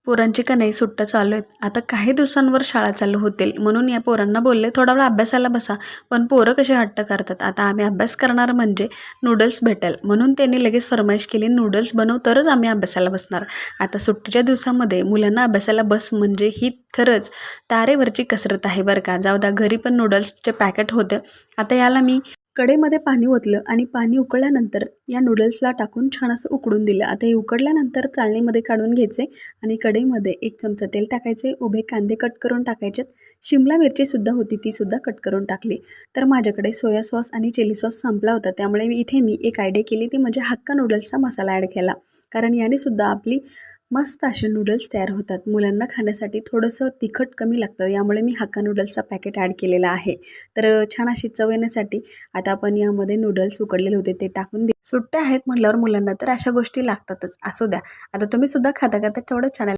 पोरांची का नाही सुट्ट्या चालू आहेत. आता काही दिवसांवर शाळा चालू होतील म्हणून या पोरांना बोलले थोडा वेळ अभ्यासाला बसा. पण पोरं कशी हट्ट करतात. आता आम्ही अभ्यास करणार म्हणजे नूडल्स भेटेल म्हणून त्यांनी लगेच फरमाईश केली, नूडल्स बनव तरच आम्ही अभ्यासाला बसणार. आता सुट्टीच्या दिवसामध्ये मुलांना अभ्यासाला बस म्हणजे ही खरंच तारेवरची कसरत आहे बरं का. जाऊ द्या, घरी पण नूडल्सचे पॅकेट होते. आता याला मी कढईमध्ये पाणी ओतलं आणि पाणी उकळल्यानंतर या नूडल्सला टाकून छान असं उकडून दिलं. आता हे उकडल्यानंतर चाळणीमध्ये काढून घ्यायचे आणि कढईमध्ये 1 चमचा तेल टाकायचे, उभे कांदे कट करून टाकायचे, शिमला मिरचीसुद्धा होती तीसुद्धा कट करून टाकली. तर माझ्याकडे सोया सॉस आणि चिली सॉस संपला होता, त्यामुळे इथे मी एक आयडिया केली, ती म्हणजे हक्का नूडल्सचा मसाला ॲड केला. कारण याने सुद्धा आपली मस्त असे नूडल्स तयार होतात. मुलांना खाण्यासाठी थोडंसं तिखट कमी लागतं, यामुळे मी हक्का नूडल्सचा पॅकेट ॲड केलेला आहे. तर छान अशी चव येण्यासाठी आता आपण यामध्ये नूडल्स उकडलेले होते ते टाकून सुट्ट्या आहेत म्हटल्यावर मुलांना तर अशा गोष्टी लागतातच. असू द्या, आता तुम्ही सुद्धा खाता का? तर तेवढं चॅनल